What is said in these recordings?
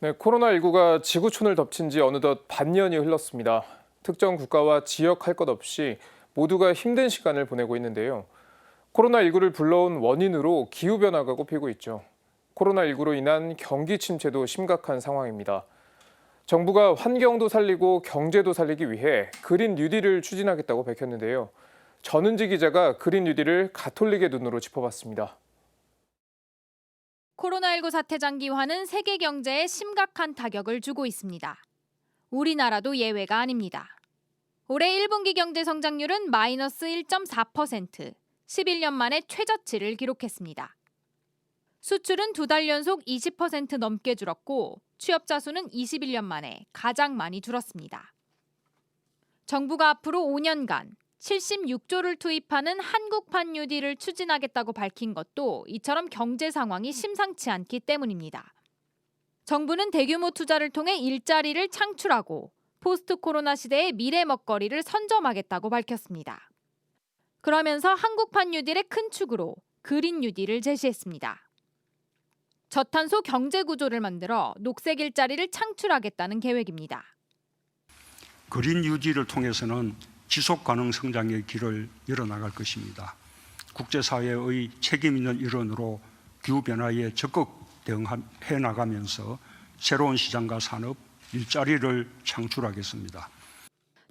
네, 코로나19가 지구촌을 덮친 지 어느덧 반년이 흘렀습니다. 특정 국가와 지역 할 것 없이 모두가 힘든 시간을 보내고 있는데요. 코로나19를 불러온 원인으로 기후변화가 꼽히고 있죠. 코로나19로 인한 경기 침체도 심각한 상황입니다. 정부가 환경도 살리고 경제도 살리기 위해 그린 뉴딜을 추진하겠다고 밝혔는데요. 전은지 기자가 그린 뉴딜을 가톨릭의 눈으로 짚어봤습니다. 코로나19 사태 장기화는 세계 경제에 심각한 타격을 주고 있습니다. 우리나라도 예외가 아닙니다. 올해 1분기 경제 성장률은 마이너스 1.4%, 11년 만에 최저치를 기록했습니다. 수출은 2달 연속 20% 넘게 줄었고 취업자 수는 21년 만에 가장 많이 줄었습니다. 정부가 앞으로 5년간 76조를 투입하는 한국판 뉴딜을 추진하겠다고 밝힌 것도 이처럼 경제 상황이 심상치 않기 때문입니다. 정부는 대규모 투자를 통해 일자리를 창출하고 포스트 코로나 시대의 미래 먹거리를 선점하겠다고 밝혔습니다. 그러면서 한국판 뉴딜의 큰 축으로 그린 뉴딜을 제시했습니다. 저탄소 경제 구조를 만들어 녹색 일자리를 창출하겠다는 계획입니다. 그린 뉴딜을 통해서는 지속 가능 성장의 길을 열어나갈 것입니다. 국제사회의 책임 있는 일원으로 기후변화에 적극 대응해 나가면서 새로운 시장과 산업, 일자리를 창출하겠습니다.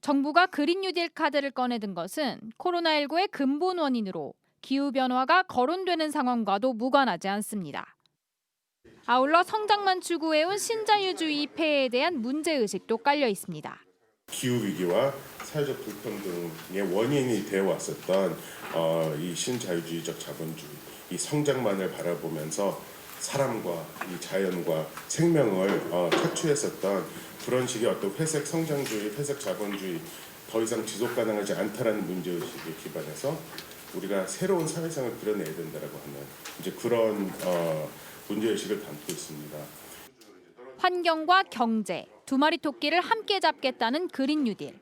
정부가 그린 뉴딜 카드를 꺼내든 것은 코로나19의 근본 원인으로 기후변화가 거론되는 상황과도 무관하지 않습니다. 아울러 성장만 추구해온 신자유주의 폐해에 대한 문제의식도 깔려 있습니다. 기후위기와 사회적 불평등의 원인이 되어 왔었던 이 신자유주의적 자본주의, 이 성장만을 바라보면서 사람과 이 자연과 생명을 착취했었던 그런 식의 어떤 회색 성장주의, 회색 자본주의 더 이상 지속 가능하지 않다라는 문제의식에 기반해서 우리가 새로운 사회상을 그려내야 된다라고 하는 이제 그런 문제의식을 담고 있습니다. 환경과 경제, 두 마리 토끼를 함께 잡겠다는 그린 뉴딜.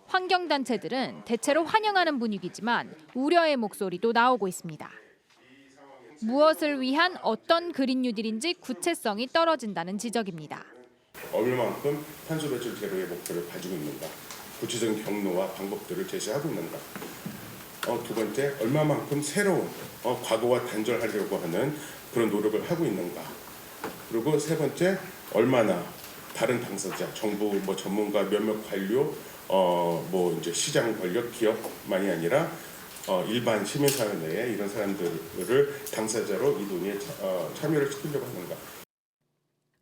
환경단체들은 대체로 환영하는 분위기지만 우려의 목소리도 나오고 있습니다. 무엇을 위한 어떤 그린 뉴딜인지 구체성이 떨어진다는 지적입니다. 얼마만큼 탄소 배출 제로의 목표를 가지고 있는가, 구체적인 경로와 방법들을 제시하고 있는가. 두 번째, 얼마만큼 새로운 과거와 단절하려고 하는 그런 노력을 하고 있는가. 그리고 세 번째, 얼마나 다른 당사자, 정부, 전문가, 몇몇 관료, 이제 시장 권력, 기업만이 아니라 일반 시민사회 내에 이런 사람들을 당사자로 이 논의에 참여를 시키려고 하는가.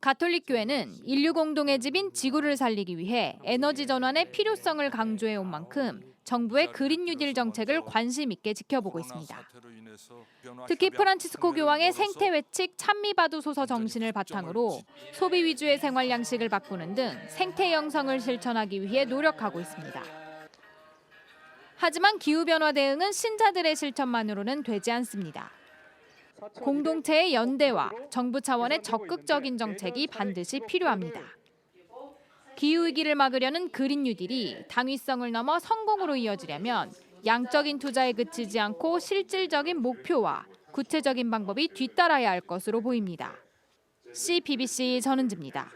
가톨릭 교회는 인류 공동의 집인 지구를 살리기 위해 에너지 전환의 필요성을 강조해 온 만큼 정부의 그린 뉴딜 정책을 관심 있게 지켜보고 있습니다. 특히 프란치스코 교황의 생태 외칙 찬미바두소서 정신을 바탕으로 소비 위주의 생활 양식을 바꾸는 등 생태 영성을 실천하기 위해 노력하고 있습니다. 하지만 기후변화 대응은 신자들의 실천만으로는 되지 않습니다. 공동체의 연대와 정부 차원의 적극적인 정책이 반드시 필요합니다. 기후위기를 막으려는 그린 뉴딜이 당위성을 넘어 성공으로 이어지려면 양적인 투자에 그치지 않고 실질적인 목표와 구체적인 방법이 뒤따라야 할 것으로 보입니다. CBBC 전은지입니다.